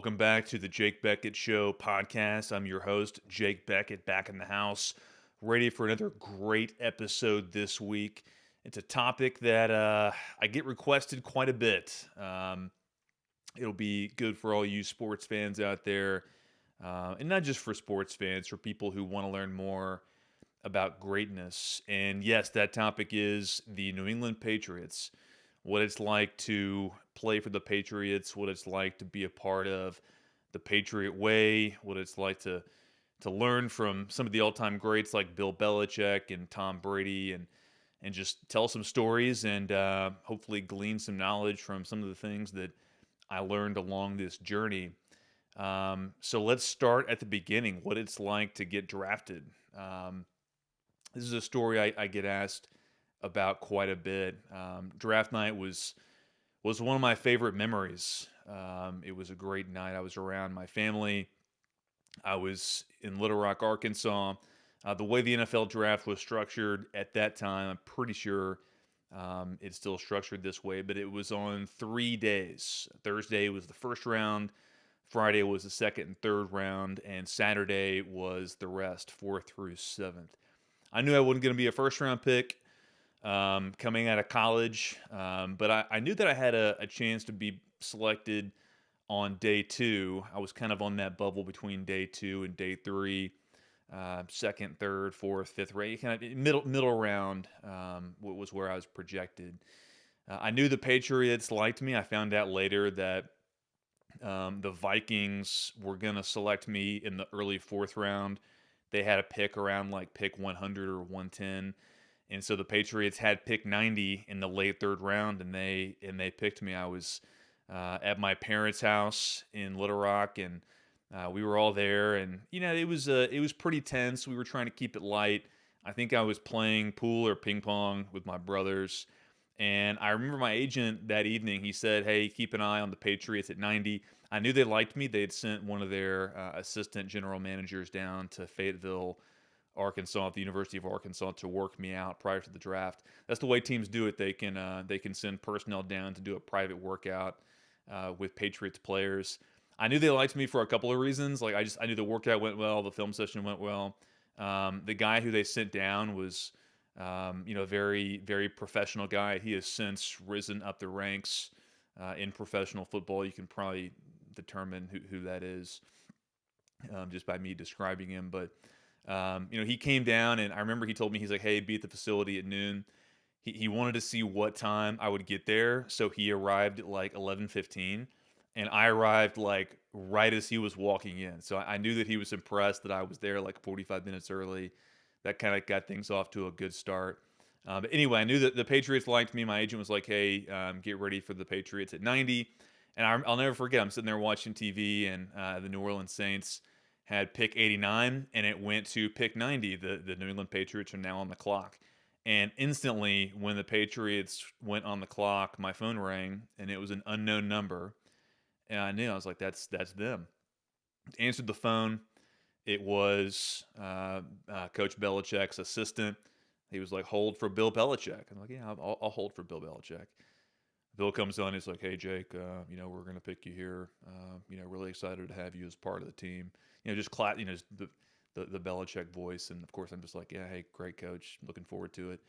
Welcome back to the Jake Bequette Show podcast. I'm your host, Jake Bequette, back in the house, ready for another great episode this week. It's a topic that I get requested quite a bit. It'll be good for all you sports fans out there, and not just for sports fans, for people who want to learn more about greatness. And yes, that topic is the New England Patriots, what it's like to play for the Patriots, what it's like to be a part of the Patriot Way, what it's like to learn from some of the all-time greats like Bill Belichick and Tom Brady, and just tell some stories and hopefully glean some knowledge from some of the things that I learned along this journey. So let's start at the beginning, what it's like to get drafted. This is a story I get asked about quite a bit. Draft night was one of my favorite memories. It was a great night. I was around my family. I was in Little Rock, Arkansas. The way the NFL draft was structured at that time, I'm pretty sure it's still structured this way, but it was on 3 days. Thursday was the first round, Friday was the second and third round, and Saturday was the rest, fourth through seventh. I knew I wasn't going to be a first round pick coming out of college, but I knew that I had a chance to be selected on day two. I was kind of on that bubble between day two and day three, second, third, fourth, fifth round, kind of middle round was where I was projected. I knew the Patriots liked me. I found out later that the Vikings were going to select me in the early fourth round. They had a pick around like pick 100 or 110. And so the Patriots had pick 90 in the late third round, and they picked me. I was at my parents' house in Little Rock, and we were all there. And it was pretty tense. We were trying to keep it light. I think I was playing pool or ping pong with my brothers, and I remember my agent that evening. He said, "Hey, keep an eye on the Patriots at 90." I knew they liked me. They had sent one of their assistant general managers down to Fayetteville, Arkansas, at the University of Arkansas, to work me out prior to the draft. That's the way teams do it. They can send personnel down to do a private workout with Patriots players. I knew they liked me for a couple of reasons. Like I knew the workout went well, the film session went well. The guy who they sent down was a very very professional guy. He has since risen up the ranks in professional football. You can probably determine who that is just by me describing him, but. He came down, and I remember he told me, he's like, "Hey, be at the facility at noon." He wanted to see what time I would get there, so he arrived at like 11:15, and I arrived like right as he was walking in. So I knew that he was impressed that I was there like 45 minutes early. That kind of got things off to a good start. But anyway, I knew that the Patriots liked me. My agent was like, "Hey, get ready for the Patriots at 90." And I'll never forget, I'm sitting there watching TV, and the New Orleans Saints had pick 89, and it went to pick 90. The New England Patriots are now on the clock. And instantly, when the Patriots went on the clock, my phone rang, and it was an unknown number. And I knew, I was like, that's them. Answered the phone. It was Coach Belichick's assistant. He was like, "Hold for Bill Belichick." I'm like, "Yeah, I'll hold for Bill Belichick." Bill comes on. He's like, "Hey, Jake, we're going to pick you here. Really excited to have you as part of the team." Just just the Belichick voice. And of course, I'm just like, "Yeah, hey, great coach. Looking forward to it."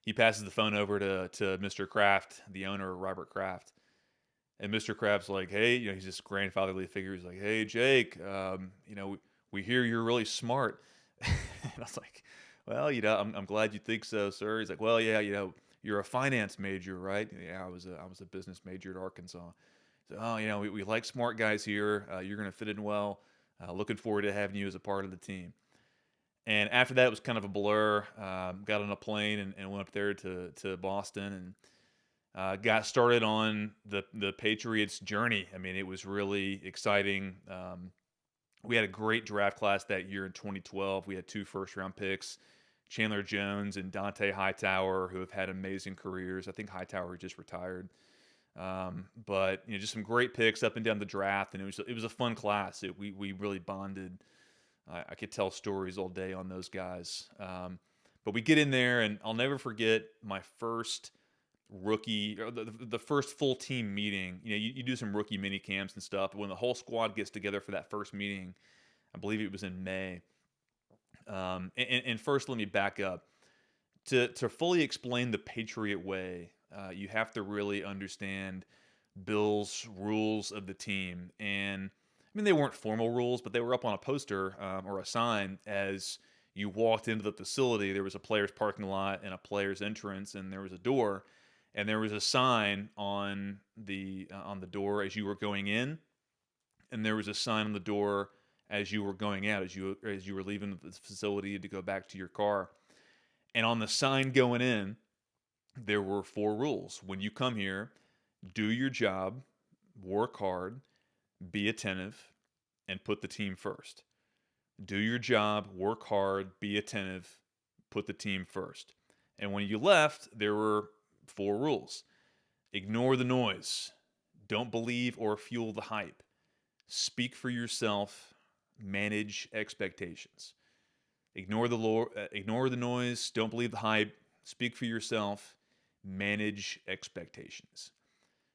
He passes the phone over to Mr. Kraft, the owner, Robert Kraft. And Mr. Kraft's like, "Hey," he's this grandfatherly figure. He's like, "Hey, Jake, we hear you're really smart." And I was like, "Well, I'm glad you think so, sir." He's like, "Well, yeah, you're a finance major, right?" "Yeah, I was a business major at Arkansas." So, "Oh, we like smart guys here. You're going to fit in well. Looking forward to having you as a part of the team." And after that, it was kind of a blur. Got on a plane and went up there to Boston, and got started on the Patriots journey. I mean, it was really exciting. We had a great draft class that year in 2012. We had 2 first-round picks, Chandler Jones and Dante Hightower, who have had amazing careers. I think Hightower just retired. But just some great picks up and down the draft, and it was a fun class. We really bonded. I could tell stories all day on those guys. But we get in there, and I'll never forget my first rookie or the first full team meeting. You do some rookie mini camps and stuff. But when the whole squad gets together for that first meeting, I believe it was in May. And first, let me back up. To fully explain the Patriot Way, you have to really understand Bill's rules of the team. And I mean, they weren't formal rules, but they were up on a poster or a sign as you walked into the facility. There was a player's parking lot and a player's entrance, and there was a door, and there was a sign on the door as you were going in, and there was a sign on the door as you were going out, as you were leaving the facility to go back to your car. And on the sign going in, there were four rules. When you come here, do your job, work hard, be attentive, and put the team first. Do your job, work hard, be attentive, put the team first. And when you left, there were four rules. Ignore the noise. Don't believe or fuel the hype. Speak for yourself. Manage expectations. Ignore the noise. Don't believe the hype. Speak for yourself. Manage expectations.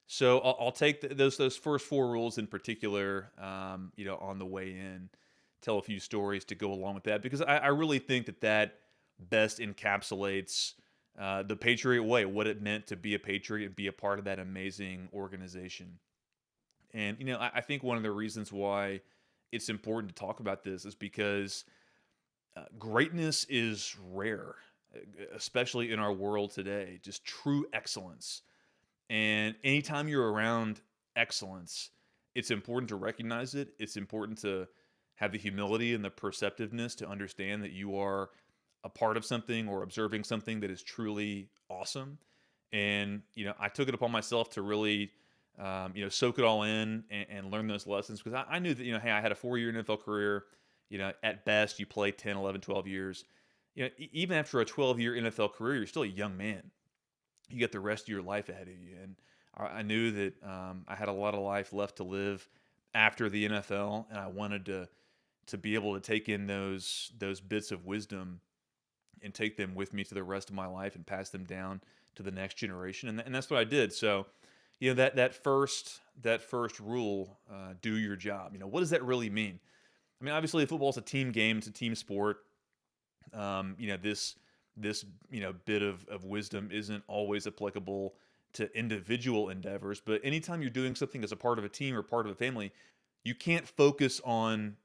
So I'll take those first four rules in particular, on the way in. Tell a few stories to go along with that because I really think that best encapsulates the Patriot Way, what it meant to be a Patriot and be a part of that amazing organization. And I think one of the reasons why it's important to talk about this is because greatness is rare, especially in our world today. Just true excellence. And anytime you're around excellence, it's important to recognize it. It's important to have the humility and the perceptiveness to understand that you are a part of something or observing something that is truly awesome. And, I took it upon myself to really, soak it all in and learn those lessons because I knew that, hey, I had a 4-year NFL career. At best, you play 10, 11, 12 years. Even after a 12-year NFL career, you're still a young man. You get the rest of your life ahead of you. And I knew that I had a lot of life left to live after the NFL, and I wanted to be able to take in those bits of wisdom and take them with me to the rest of my life and pass them down to the next generation. And that's what I did. So, that first rule, do your job. What does that really mean? I mean, obviously, football is a team game; it's a team sport. This bit of wisdom isn't always applicable to individual endeavors, but anytime you're doing something as a part of a team or part of a family, you can't focus on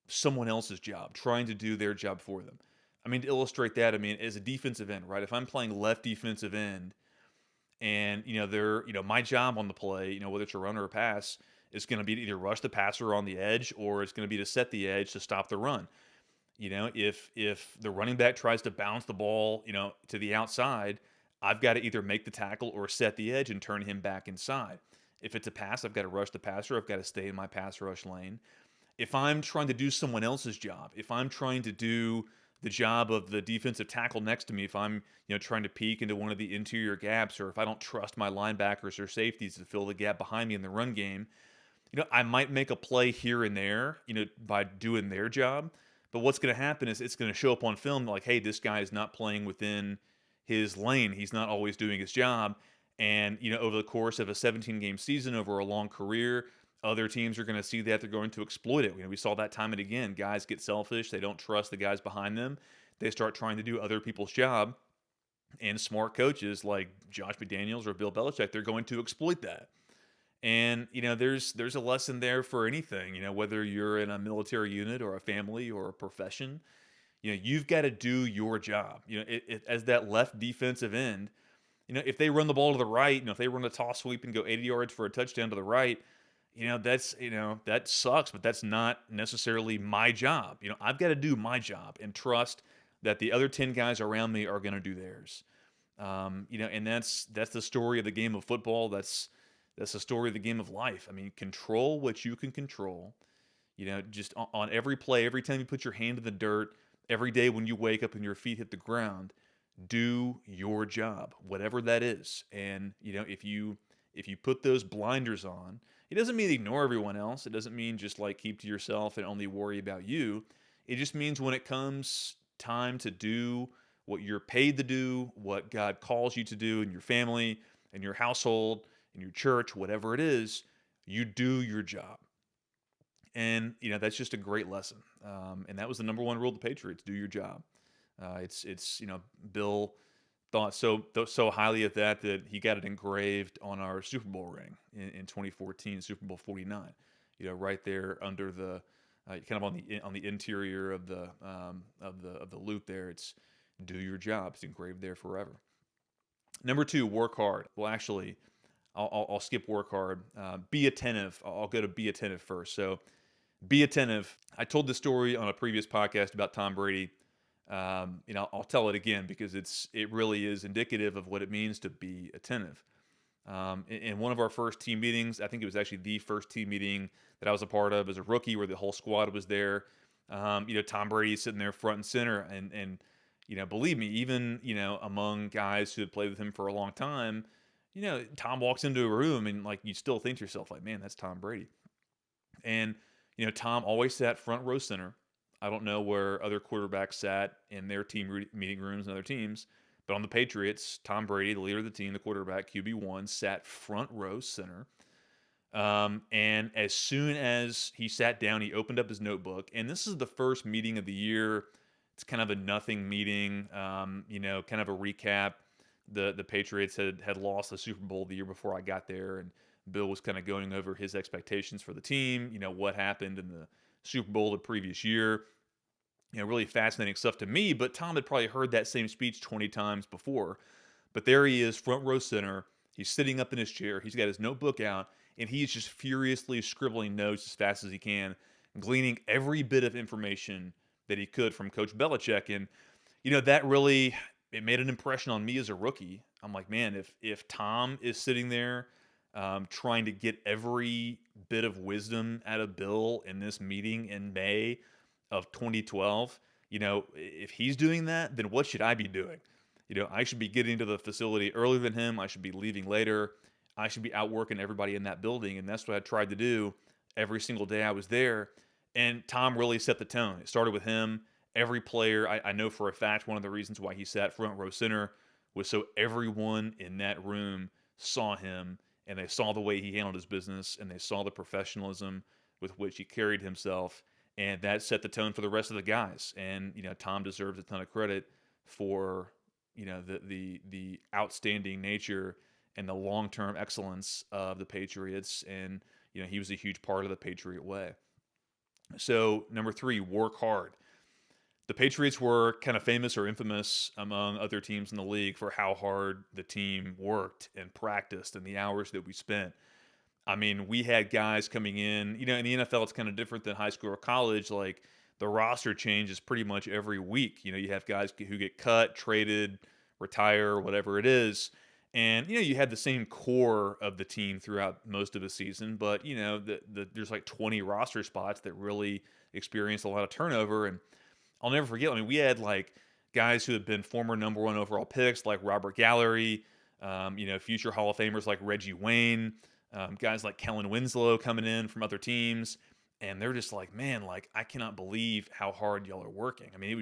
someone else's job, trying to do their job for them. I mean, to illustrate that, I mean, as a defensive end, right? If I'm playing left defensive end and, my job on the play, whether it's a run or a pass, is going to be to either rush the passer on the edge or it's going to be to set the edge to stop the run. If the running back tries to bounce the ball, to the outside, I've got to either make the tackle or set the edge and turn him back inside. If it's a pass, I've got to rush the passer. I've got to stay in my pass rush lane. If I'm trying to do someone else's job, if I'm trying to do the job of the defensive tackle next to me, if I'm, trying to peek into one of the interior gaps, or if I don't trust my linebackers or safeties to fill the gap behind me in the run game, I might make a play here and there, by doing their job. But what's going to happen is it's going to show up on film like, hey, this guy is not playing within his lane. He's not always doing his job. And, over the course of a 17-game season, over a long career, other teams are going to see that. They're going to exploit it. We saw that time and again. Guys get selfish. They don't trust the guys behind them. They start trying to do other people's job. And smart coaches like Josh McDaniels or Bill Belichick, they're going to exploit that. And, there's a lesson there for anything, whether you're in a military unit or a family or a profession, you've got to do your job. As that left defensive end, if they run the ball to the right, if they run a toss sweep and go 80 yards for a touchdown to the right, that sucks, but that's not necessarily my job. I've got to do my job and trust that the other 10 guys around me are going to do theirs. And that's the story of the game of football. That's the story of the game of life. I mean, control what you can control. Just on every play, every time you put your hand in the dirt, every day when you wake up and your feet hit the ground, do your job, whatever that is. And, if you put those blinders on, it doesn't mean ignore everyone else. It doesn't mean just like keep to yourself and only worry about you. It just means when it comes time to do what you're paid to do, what God calls you to do in your family, in your household, in your church, whatever it is, you do your job. And, that's just a great lesson. And that was the number one rule of the Patriots: do your job. Bill thought so highly of that he got it engraved on our Super Bowl ring in 2014, Super Bowl 49. Right there under the kind of on the interior of the loop there. It's do your job. It's engraved there forever. Number two, work hard. Well, actually, I'll skip work hard. Be attentive. I'll go to be attentive first. So, be attentive. I told this story on a previous podcast about Tom Brady. I'll tell it again because it really is indicative of what it means to be attentive. In one of our first team meetings, I think it was actually the first team meeting that I was a part of as a rookie, where the whole squad was there. Tom Brady sitting there front and center, and believe me, even among guys who had played with him for a long time, Tom walks into a room and like you still think to yourself like, man, that's Tom Brady. And Tom always sat front row center. I don't know where other quarterbacks sat in their team meeting rooms and other teams, but on the Patriots, Tom Brady, the leader of the team, the quarterback, QB1, sat front row center. And as soon as he sat down, he opened up his notebook. And this is the first meeting of the year. It's kind of a nothing meeting, kind of a recap. The Patriots had lost the Super Bowl the year before I got there, and Bill was kind of going over his expectations for the team, what happened in the Super Bowl the previous year. Really fascinating stuff to me, but Tom had probably heard that same speech 20 times before. But there he is, front row center. He's sitting up in his chair. He's got his notebook out, and he's just furiously scribbling notes as fast as he can, gleaning every bit of information that he could from Coach Belichick. And, that really, it made an impression on me as a rookie. I'm like, man, if Tom is sitting there trying to get every bit of wisdom out of Bill in this meeting in May of 2012, if he's doing that, then what should I be doing? I should be getting to the facility earlier than him. I should be leaving later. I should be outworking everybody in that building. And that's what I tried to do every single day I was there. And Tom really set the tone. It started with him. Every player, I know for a fact, one of the reasons why he sat front row center was so everyone in that room saw him, and they saw the way he handled his business, and they saw the professionalism with which he carried himself. And that set the tone for the rest of the guys. And, Tom deserves a ton of credit for, the outstanding nature and the long-term excellence of the Patriots. And, he was a huge part of the Patriot Way. So, number three, work hard. The Patriots were kind of famous or infamous among other teams in the league for how hard the team worked and practiced and the hours that we spent. I mean, we had guys coming in, in the NFL, it's kind of different than high school or college. Like the roster changes pretty much every week. You have guys who get cut, traded, retire, whatever it is. And, you had the same core of the team throughout most of the season. But, there's like 20 roster spots that really experienced a lot of turnover. And I'll never forget, we had like guys who had been former number one overall picks like Robert Gallery, future Hall of Famers like Reggie Wayne, guys like Kellen Winslow coming in from other teams. And they're just like, man, like, I cannot believe how hard y'all are working. It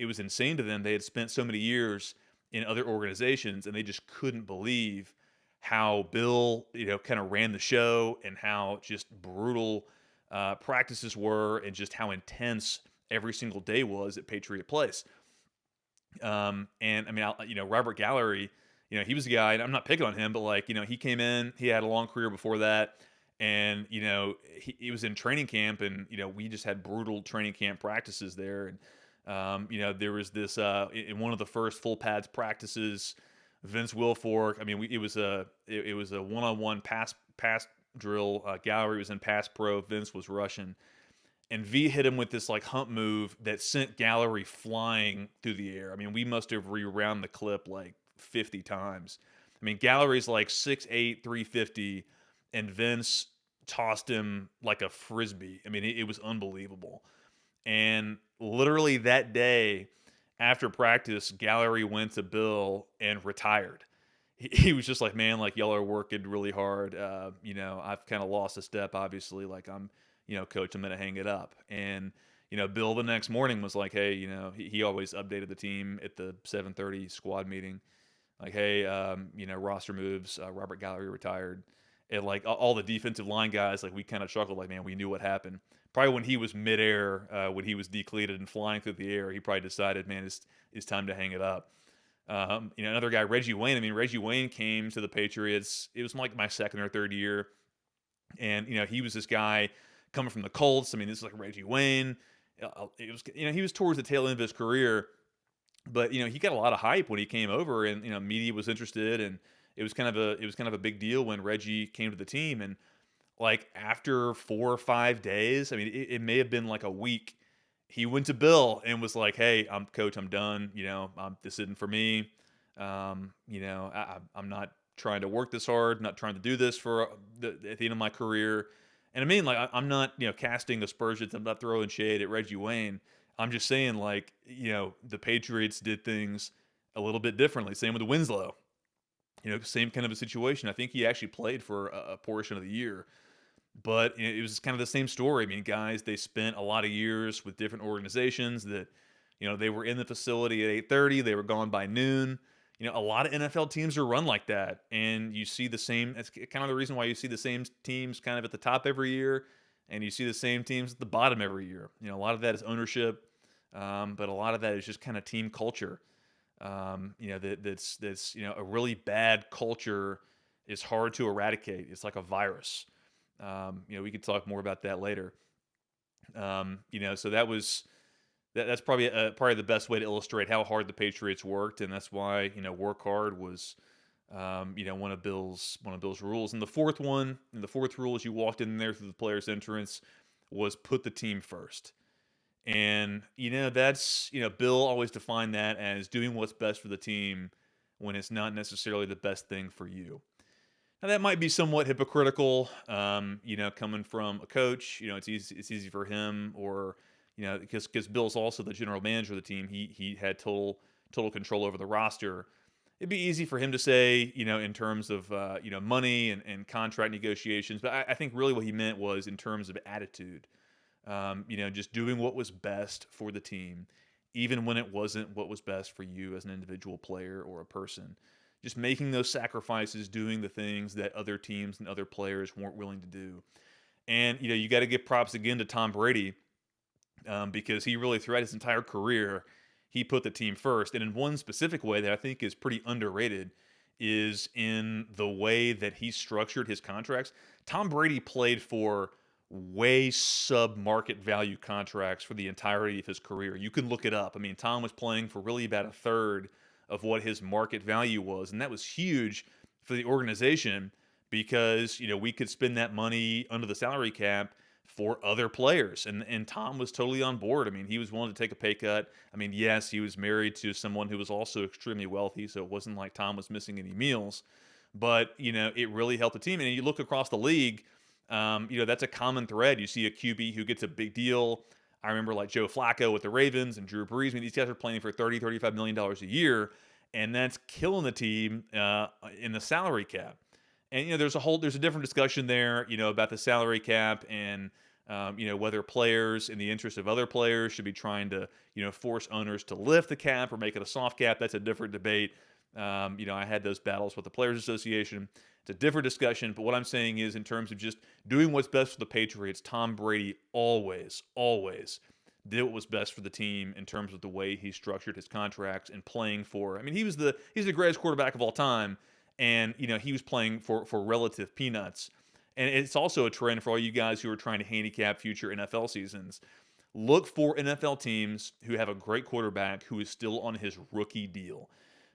was insane to them. They had spent so many years in other organizations, and they just couldn't believe how Bill, kind of ran the show and how just brutal practices were and just how intense every single day was at Patriot Place. Robert Gallery, he was a guy, and I'm not picking on him, but like, he came in, he had a long career before that. And, he was in training camp, and, we just had brutal training camp practices there. And, there was this, in one of the first full pads practices, Vince Wilfork, it was a one-on-one pass drill. Gallery was in pass pro. Vince was rushing. And V hit him with this like hump move that sent Gallery flying through the air. We must have rewound the clip like 50 times. Gallery's like 6'8", 350, and Vince tossed him like a frisbee. It was unbelievable. And literally that day after practice, Gallery went to Bill and retired. He was just like, man, like, y'all are working really hard. I've kind of lost a step, obviously. Like, coach, I'm going to hang it up. And, Bill the next morning was like, hey, he always updated the team at the 7:30 squad meeting. Like, hey, roster moves, Robert Gallery retired, and like all the defensive line guys, like we kind of chuckled, like, man, we knew what happened. Probably when he was midair, when he was decleated and flying through the air, he probably decided, man, it's time to hang it up. Another guy, Reggie Wayne. I mean, Reggie Wayne came to the Patriots. It was like my second or third year, and he was this guy coming from the Colts. I mean, this is like Reggie Wayne. It was he was towards the tail end of his career, but he got a lot of hype when he came over, and media was interested, and it was kind of a big deal when Reggie came to the team, and like after 4 or 5 days, I mean, it may have been like a week. He went to Bill and was like, "Hey, I'm coach. I'm done. This isn't for me. I'm not trying to work this hard. Not trying to do this for at the end of my career." And I mean, like, I'm not casting aspersions. I'm not throwing shade at Reggie Wayne. I'm just saying, like, the Patriots did things a little bit differently. Same with Winslow. Same kind of a situation. I think he actually played for a portion of the year. But it was kind of the same story. I mean, guys, they spent a lot of years with different organizations that, they were in the facility at 8:30, they were gone by noon. A lot of NFL teams are run like that, and you see the same. That's kind of the reason why you see the same teams kind of at the top every year, and you see the same teams at the bottom every year. A lot of that is ownership, but a lot of that is just kind of team culture. That's a really bad culture is hard to eradicate. It's like a virus. We could talk more about that later. So that's probably the best way to illustrate how hard the Patriots worked, and that's why work hard was one of Bill's rules. And the fourth rule as you walked in there through the players' entrance was put the team first. And that's Bill always defined that as doing what's best for the team when it's not necessarily the best thing for you. Now that might be somewhat hypocritical, coming from a coach. It's easy for him, or because Bill's also the general manager of the team. He had total control over the roster. It'd be easy for him to say, in terms of money and contract negotiations. But I think really what he meant was in terms of attitude. Just doing what was best for the team, even when it wasn't what was best for you as an individual player or a person. Just making those sacrifices, doing the things that other teams and other players weren't willing to do. And you got to give props again to Tom Brady, because he really throughout his entire career he put the team first. And in one specific way that I think is pretty underrated is in the way that he structured his contracts. Tom Brady played for way sub market value contracts for the entirety of his career. You can look it up. I mean, Tom was playing for really about a third of what his market value was, and that was huge for the organization because we could spend that money under the salary cap for other players, and Tom was totally on board. I mean, he was willing to take a pay cut. I mean, yes, he was married to someone who was also extremely wealthy, so it wasn't like Tom was missing any meals, but it really helped the team. And you look across the league, that's a common thread. You see a QB who gets a big deal. I remember like Joe Flacco with the Ravens and Drew Brees. I mean, these guys are playing for $35 million a year, and that's killing the team in the salary cap. And there's a different discussion there, about the salary cap and whether players, in the interest of other players, should be trying to force owners to lift the cap or make it a soft cap. That's a different debate. I had those battles with the Players Association. It's a different discussion, but what I'm saying is in terms of just doing what's best for the Patriots, Tom Brady always did what was best for the team in terms of the way he structured his contracts and playing for. I mean, he's the greatest quarterback of all time, and he was playing for relative peanuts. And it's also a trend for all you guys who are trying to handicap future NFL seasons. Look for NFL teams who have a great quarterback who is still on his rookie deal.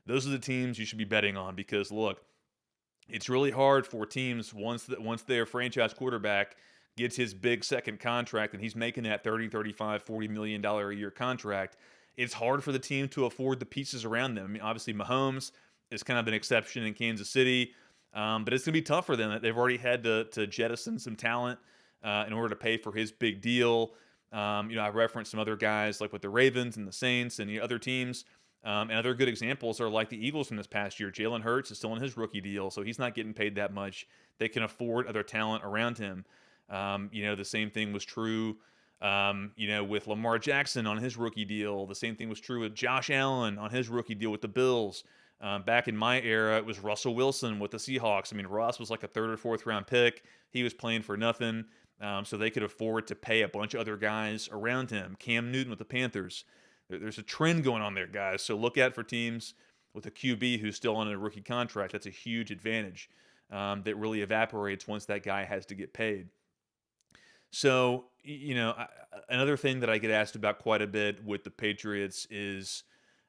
Those are the teams you should be betting on because look, it's really hard for teams once their franchise quarterback gets his big second contract and he's making that 30, 35, $40 million a year contract. It's hard for the team to afford the pieces around them. I mean, obviously Mahomes is kind of an exception in Kansas City, but it's going to be tough for them. They've already had to jettison some talent in order to pay for his big deal. I referenced some other guys like with the Ravens and the Saints and the other teams. And other good examples are like the Eagles from this past year. Jalen Hurts is still on his rookie deal, so he's not getting paid that much. They can afford other talent around him. The same thing was true, with Lamar Jackson on his rookie deal. The same thing was true with Josh Allen on his rookie deal with the Bills. Back in my era, it was Russell Wilson with the Seahawks. I mean, Russ was like a third or fourth round pick. He was playing for nothing, so they could afford to pay a bunch of other guys around him. Cam Newton with the Panthers. There's a trend going on there, guys. So look out for teams with a QB who's still on a rookie contract. That's a huge advantage that really evaporates once that guy has to get paid. So, another thing that I get asked about quite a bit with the Patriots is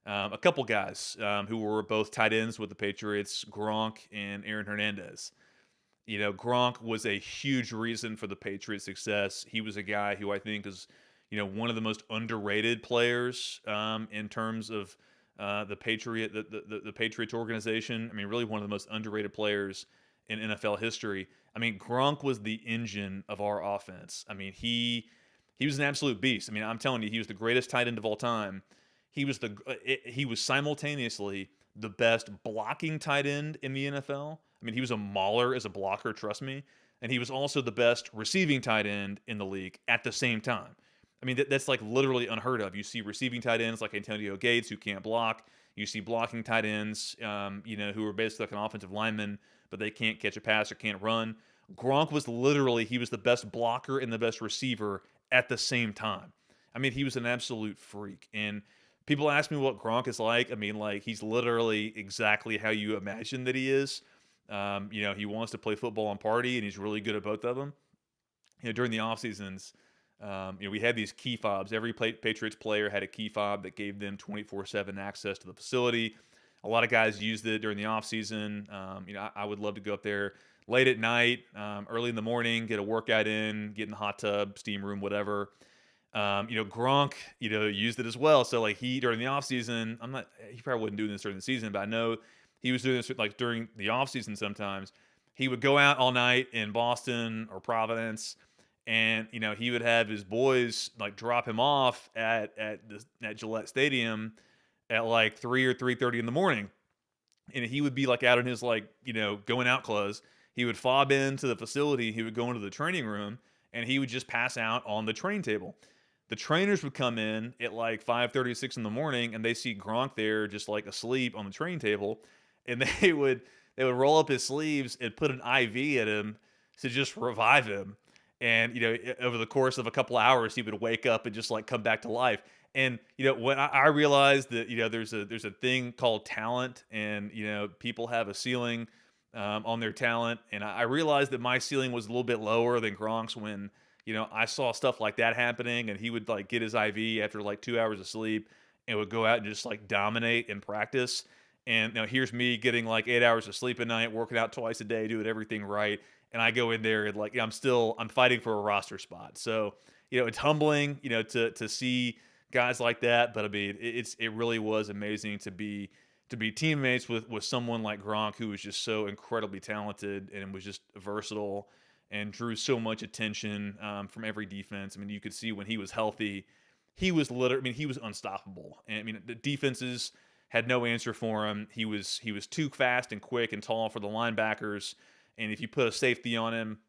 a couple guys who were both tight ends with the Patriots, Gronk and Aaron Hernandez. Gronk was a huge reason for the Patriots' success. He was a guy who I think is, one of the most underrated players in terms of the Patriots organization. I mean, really one of the most underrated players in NFL history. I mean, Gronk was the engine of our offense. I mean, he was an absolute beast. I mean, I'm telling you, he was the greatest tight end of all time. He was simultaneously the best blocking tight end in the NFL. I mean, he was a mauler as a blocker, trust me. And he was also the best receiving tight end in the league at the same time. I mean, that's like literally unheard of. You see receiving tight ends like Antonio Gates who can't block. You see blocking tight ends, who are basically like an offensive lineman, but they can't catch a pass or can't run. Gronk was he was the best blocker and the best receiver at the same time. I mean, he was an absolute freak. And people ask me what Gronk is like. I mean, like, he's literally exactly how you imagine that he is. He wants to play football and party, and he's really good at both of them. During the off seasons, we had these key fobs. Every Patriots player had a key fob that gave them 24/7 access to the facility. A lot of guys used it during the off season. I would love to go up there late at night, early in the morning, get a workout in, get in the hot tub, steam room, whatever. Gronk, used it as well. So like during the off season, he probably wasn't doing this during the season, but I know he was doing this like during the off season sometimes. He would go out all night in Boston or Providence, and he would have his boys like drop him off at Gillette Stadium at like 3 or 3:30 in the morning, and he would be like out in his like going out clothes. He would fob into the facility. He would go into the training room, and he would just pass out on the train table. The trainers would come in at like 5:36 in the morning, and they see Gronk there just like asleep on the train table, and they would roll up his sleeves and put an IV at him to just revive him. And over the course of a couple of hours, he would wake up and just like come back to life. And when I realized that there's a thing called talent, and people have a ceiling on their talent, and I realized that my ceiling was a little bit lower than Gronk's when I saw stuff like that happening, and he would like get his IV after like 2 hours of sleep and would go out and just like dominate in practice. And here's me getting like 8 hours of sleep a night, working out twice a day, doing everything right, and I go in there and like I'm fighting for a roster spot. So it's humbling to see guys like that, but I mean it really was amazing to be teammates with someone like Gronk, who was just so incredibly talented and was just versatile and drew so much attention from every defense. I mean, you could see when he was healthy, he was he was unstoppable. And I mean, the defenses had no answer for him. He was too fast and quick and tall for the linebackers. And if you put a safety on him,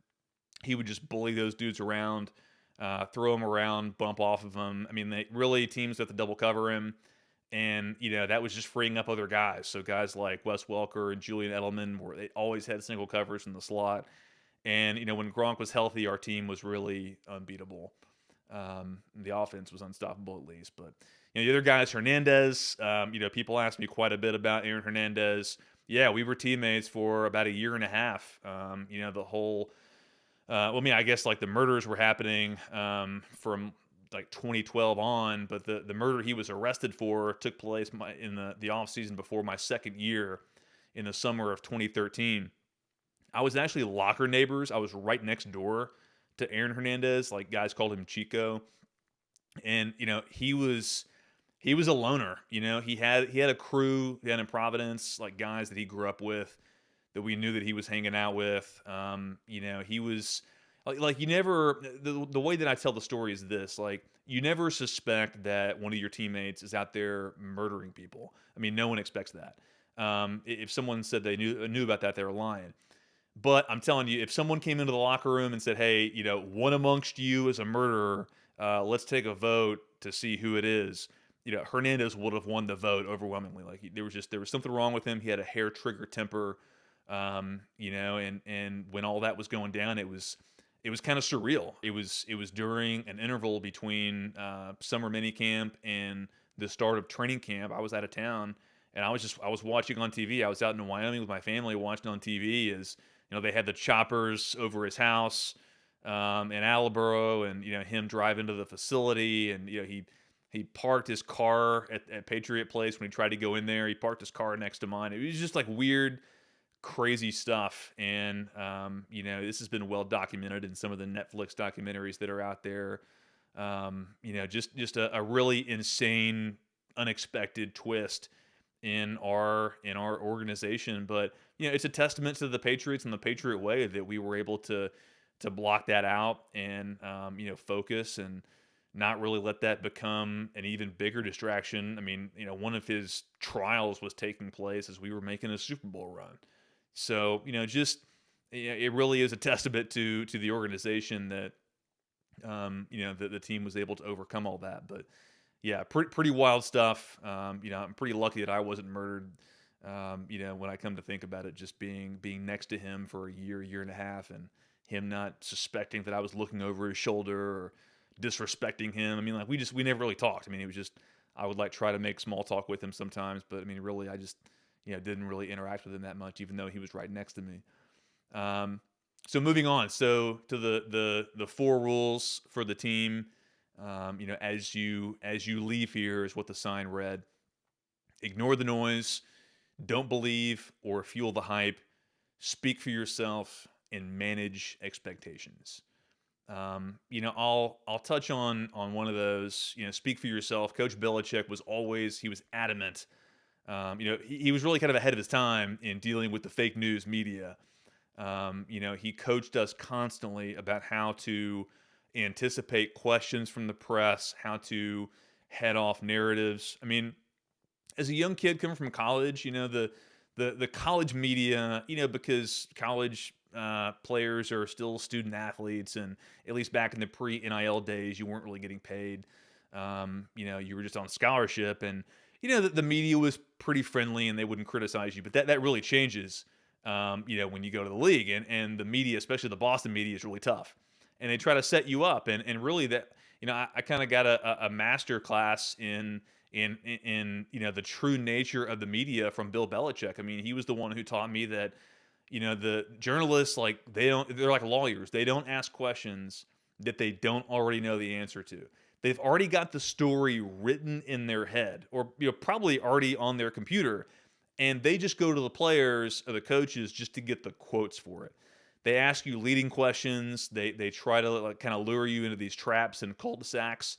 he would just bully those dudes around, throw them around, bump off of them. I mean, teams have to double cover him. And, that was just freeing up other guys. So guys like Wes Welker and Julian Edelman, they always had single coverage in the slot. And, when Gronk was healthy, our team was really unbeatable. The offense was unstoppable at least. But, the other guys, Hernandez, people ask me quite a bit about Aaron Hernandez. Yeah, we were teammates for about a year and a half. The whole, I guess like the murders were happening from like 2012 on, but the murder he was arrested for took place in the off season before my second year in the summer of 2013. I was actually locker neighbors. I was right next door to Aaron Hernandez. Like guys called him Chico, and he was a loner. He had a crew down in Providence, like guys that he grew up with, that we knew that he was hanging out with. He was like you never. The way that I tell the story is this: like you never suspect that one of your teammates is out there murdering people. I mean, no one expects that. If someone said they knew about that, they were lying. But I'm telling you, if someone came into the locker room and said, "Hey, one amongst you is a murderer. Let's take a vote to see who it is," Hernandez would have won the vote overwhelmingly. Like there was something wrong with him. He had a hair trigger temper, and when all that was going down, it was kind of surreal. It was during an interval between summer mini camp and the start of training camp. I was out of town, and I was watching on TV. I was out in Wyoming with my family watching on TV as they had the choppers over his house in Attleboro, and him driving to the facility, and he parked his car at Patriot Place when he tried to go in there. He parked his car next to mine. It was just like weird, crazy stuff. And, this has been well documented in some of the Netflix documentaries that are out there. Just a really insane, unexpected twist in our organization. But, it's a testament to the Patriots and the Patriot Way that we were able to block that out and, focus and not really let that become an even bigger distraction. I mean, one of his trials was taking place as we were making a Super Bowl run. So, it really is a testament to the organization that, that the team was able to overcome all that. But yeah, pretty wild stuff. I'm pretty lucky that I wasn't murdered. When I come to think about it, just being next to him for a year and a half, and him not suspecting that I was looking over his shoulder or disrespecting him. I mean, like we never really talked. I mean, it was just I would like try to make small talk with him sometimes, but I mean, really, I just didn't really interact with him that much, even though he was right next to me. So moving on, so to the four rules for the team. As you leave here is what the sign read: ignore the noise, don't believe or fuel the hype, speak for yourself, and manage expectations. I'll touch on one of those. Speak for yourself. Coach Belichick he was adamant. He was really kind of ahead of his time in dealing with the fake news media. He coached us constantly about how to anticipate questions from the press, how to head off narratives. I mean, as a young kid coming from college, the college media, because college players are still student athletes, and at least back in the pre-NIL days, you weren't really getting paid. You were just on scholarship, and the media was pretty friendly, and they wouldn't criticize you. But that really changes, when you go to the league, and the media, especially the Boston media, is really tough, and they try to set you up, and really that I kind of got a master class in the true nature of the media from Bill Belichick. I mean, he was the one who taught me that the journalists, like they're like lawyers. They don't ask questions that they don't already know the answer to. They've already got the story written in their head, or probably already on their computer, and they just go to the players or the coaches just to get the quotes for it. They ask you leading questions. They try to like kind of lure you into these traps and cul-de-sacs.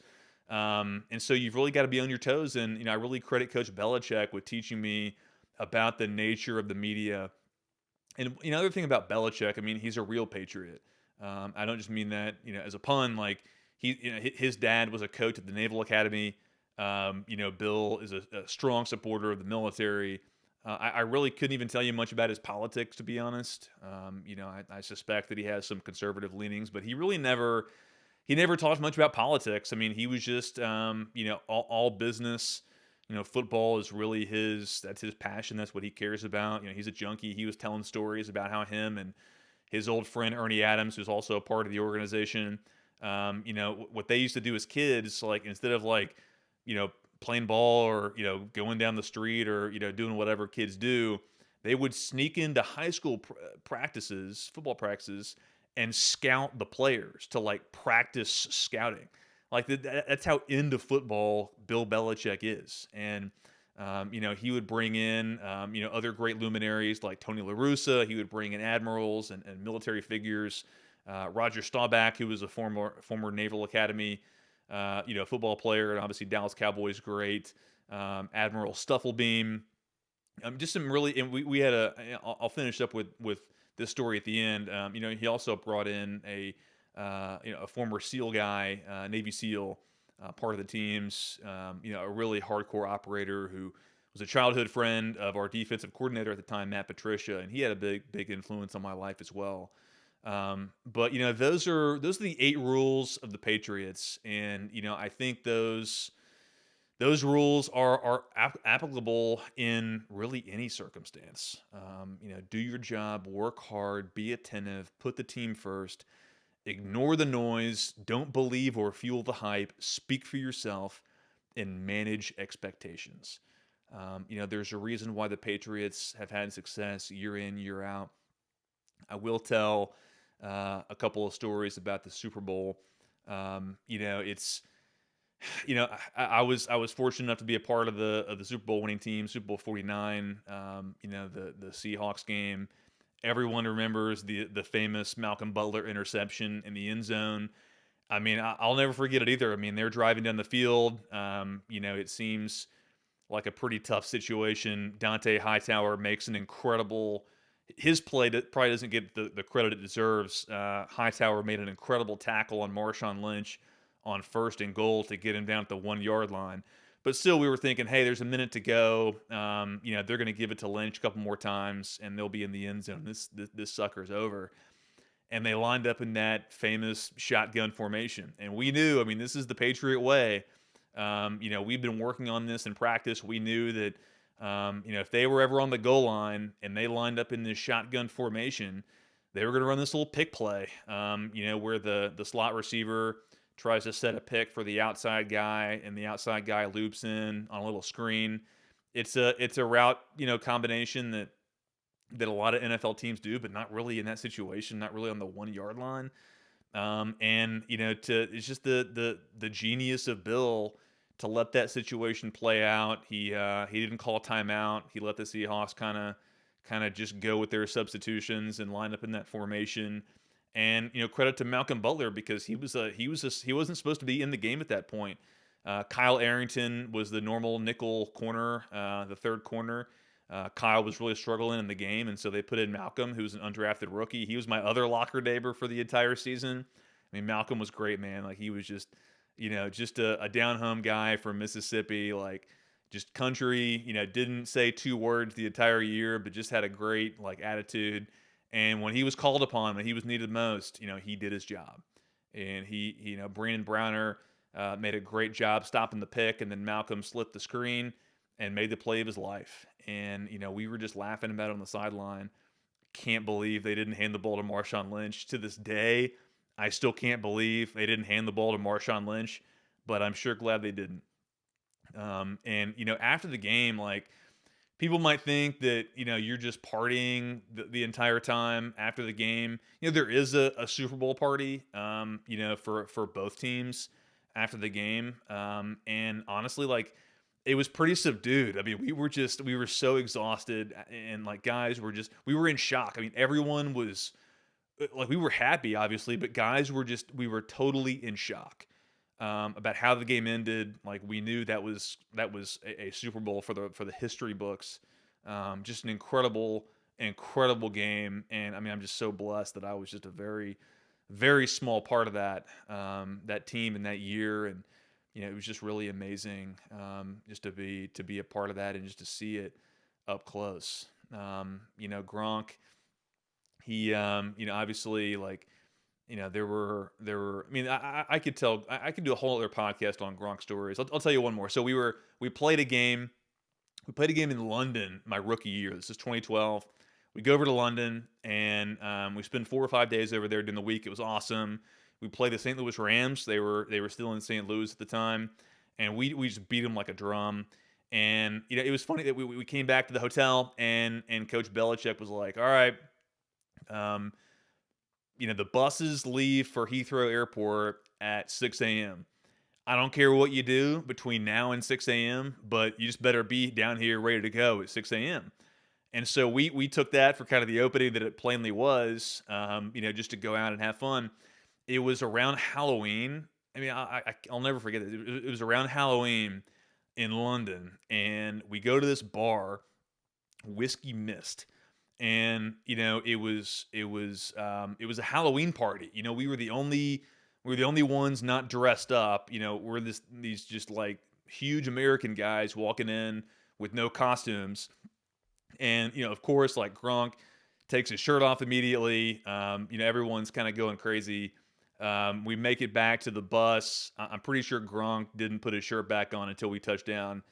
And so you've really got to be on your toes. And I really credit Coach Belichick with teaching me about the nature of the media. And other thing about Belichick, I mean, he's a real patriot. I don't just mean that as a pun. Like his dad was a coach at the Naval Academy. Bill is a strong supporter of the military. I really couldn't even tell you much about his politics, to be honest. I suspect that he has some conservative leanings, but he really never talked much about politics. I mean, he was just all business. Football is really that's his passion. That's what he cares about. He's a junkie. He was telling stories about how him and his old friend Ernie Adams, who's also a part of the organization, what they used to do as kids, like instead of playing ball or going down the street or doing whatever kids do, they would sneak into high school football practices, and scout the players to practice scouting. That's how into football Bill Belichick is. And he would bring in other great luminaries like Tony La Russa. He would bring in admirals and military figures. Roger Staubach, who was a former Naval Academy football player, and obviously Dallas Cowboys great. Admiral Stufflebeam. Just some really, and we had I'll finish up with this story at the end. He also brought in a former SEAL guy, Navy SEAL, part of the teams. A really hardcore operator who was a childhood friend of our defensive coordinator at the time, Matt Patricia, and he had a big influence on my life as well. But those are the 8 rules of the Patriots, and I think those those rules are applicable in really any circumstance. Do your job, work hard, be attentive, put the team first, ignore the noise, don't believe or fuel the hype, speak for yourself, and manage expectations. There's a reason why the Patriots have had success year in, year out. I will tell a couple of stories about the Super Bowl. It's I was fortunate enough to be a part of the Super Bowl winning team, Super Bowl 49. The Seahawks game. Everyone remembers the famous Malcolm Butler interception in the end zone. I mean, I'll never forget it either. I mean, they're driving down the field. It seems like a pretty tough situation. Dante Hightower makes an incredible. His play that probably doesn't get the credit it deserves. Hightower made an incredible tackle on Marshawn Lynch on 1st and goal to get him down at the 1 yard line. But still, we were thinking, hey, there's a minute to go. They're going to give it to Lynch a couple more times, and they'll be in the end zone. This sucker's over. And they lined up in that famous shotgun formation. And we knew, I mean, this is the Patriot way. We've been working on this in practice. We knew that, if they were ever on the goal line and they lined up in this shotgun formation, they were going to run this little pick play, where the slot receiver tries to set a pick for the outside guy, and the outside guy loops in on a little screen. It's a route, combination that a lot of NFL teams do, but not really in that situation, not really on the 1 yard line. It's just the genius of Bill to let that situation play out. He didn't call a timeout. He let the Seahawks kind of just go with their substitutions and line up in that formation. And credit to Malcolm Butler, because he wasn't supposed to be in the game at that point. Kyle Arrington was the normal nickel corner, the third corner. Kyle was really struggling in the game, and so they put in Malcolm, who's an undrafted rookie. He was my other locker neighbor for the entire season. I mean, Malcolm was great, man. Like, he was just a down home guy from Mississippi, like, just country. Didn't say 2 words the entire year, but just had a great attitude. And when he was called upon, when he was needed most, he did his job. And Brandon Browner made a great job stopping the pick, and then Malcolm slipped the screen and made the play of his life. And, we were just laughing about it on the sideline. Can't believe they didn't hand the ball to Marshawn Lynch. To this day, I still can't believe they didn't hand the ball to Marshawn Lynch, but I'm sure glad they didn't. After the game, people might think that, you're just partying the entire time after the game. There is a Super Bowl party, for both teams after the game. And honestly, it was pretty subdued. I mean, we were so exhausted, and guys we were in shock. I mean, everyone was we were happy, obviously, but guys we were totally in shock about how the game ended. We knew that was a Super Bowl for the history books. Just an incredible game. And I mean, I'm just so blessed that I was just a very, very small part of that team in that year. And, it was just really amazing, just to be a part of that and just to see it up close. Gronk, he, obviously, there were, I mean, I could tell, I could do a whole other podcast on Gronk stories. I'll tell you one more. So we played a game in London my rookie year. This is 2012. We go over to London, and we spend 4 or 5 days over there during the week. It was awesome. We played the St. Louis Rams. They were still in St. Louis at the time, and we just beat them like a drum. And it was funny that we came back to the hotel, and Coach Belichick was like, "All right, the buses leave for Heathrow Airport at 6 a.m. I don't care what you do between now and 6 a.m., but you just better be down here ready to go at 6 a.m." And so we took that for kind of the opening that it plainly was, just to go out and have fun. It was around Halloween. I mean, I'll never forget it. It was around Halloween in London, and we go to this bar, Whiskey Mist, and it was a Halloween party. We were the only ones not dressed up. We're these just huge American guys walking in with no costumes. And, of course, Gronk takes his shirt off immediately. Everyone's kind of going crazy. We make it back to the bus. I'm pretty sure Gronk didn't put his shirt back on until we touched down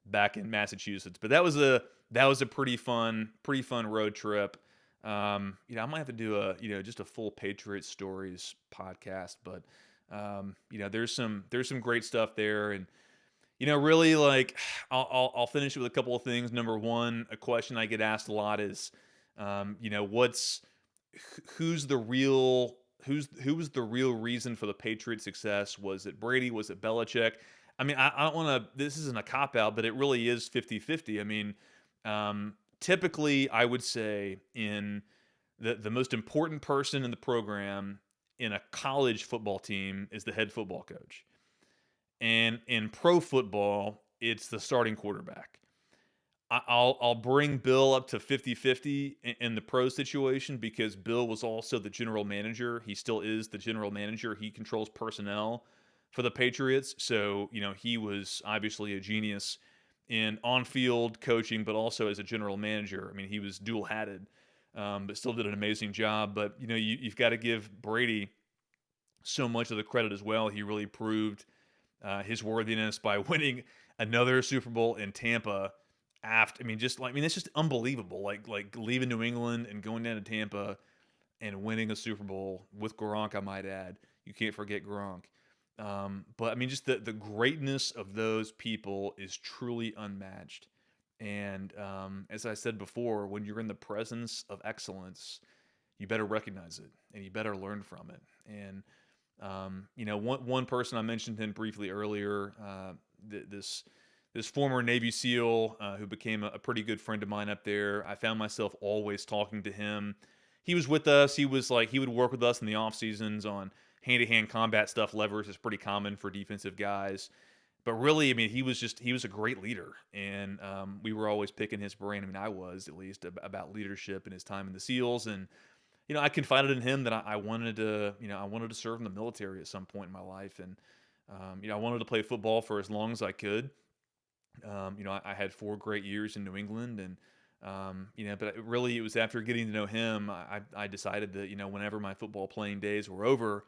back in Massachusetts. But that was a pretty fun road trip. I might have to do just a full Patriot Stories podcast, but there's some great stuff there, and really, like, I'll finish it with a couple of things. Number one, a question I get asked a lot is, what's who's the real who was the real reason for the Patriots' success? Was it Brady? Was it Belichick? I mean, I don't want to. This isn't a cop out, but it really is 50-50. I mean, typically, I would say in the most important person in the program in a college football team is the head football coach. And in pro football, it's the starting quarterback. I'll bring Bill up to 50-50 in the pro situation because Bill was also the general manager. He still is the general manager. He controls personnel for the Patriots. So, he was obviously a genius in on-field coaching, but also as a general manager. I mean, he was dual-hatted, but still did an amazing job. But, you've got to give Brady so much of the credit as well. He really proved his worthiness by winning another Super Bowl in Tampa. It's just unbelievable. Like leaving New England and going down to Tampa and winning a Super Bowl with Gronk, I might add. You can't forget Gronk. But just the greatness of those people is truly unmatched. And as I said before, when you're in the presence of excellence, you better recognize it and you better learn from it. And one person I mentioned him briefly earlier, this former Navy SEAL who became a pretty good friend of mine up there. I found myself always talking to him. He was with us. He would work with us in the off seasons on hand-to-hand combat stuff. Levers is pretty common for defensive guys. But really, he was a great leader, and we were always picking his brain. I was at least about leadership and his time in the SEALs, and I confided in him that I wanted to serve in the military at some point in my life, and I wanted to play football for as long as I could. I had 4 great years in New England, and but it was after getting to know him, I decided that whenever my football playing days were over,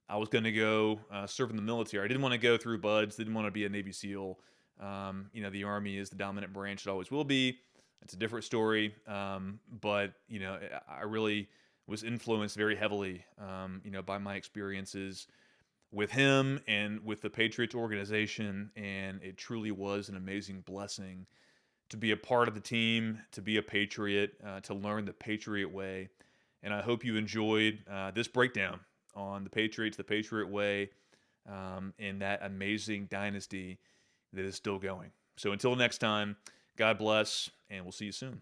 I was going to go serve in the military. I didn't want to go through buds, didn't want to be a Navy SEAL. The Army is the dominant branch; it always will be. It's a different story, but I really was influenced very heavily, by my experiences with him and with the Patriots organization, and it truly was an amazing blessing to be a part of the team, to be a Patriot, to learn the Patriot Way. And I hope you enjoyed this breakdown on the Patriots, the Patriot Way, and that amazing dynasty that is still going. So until next time, God bless, and we'll see you soon.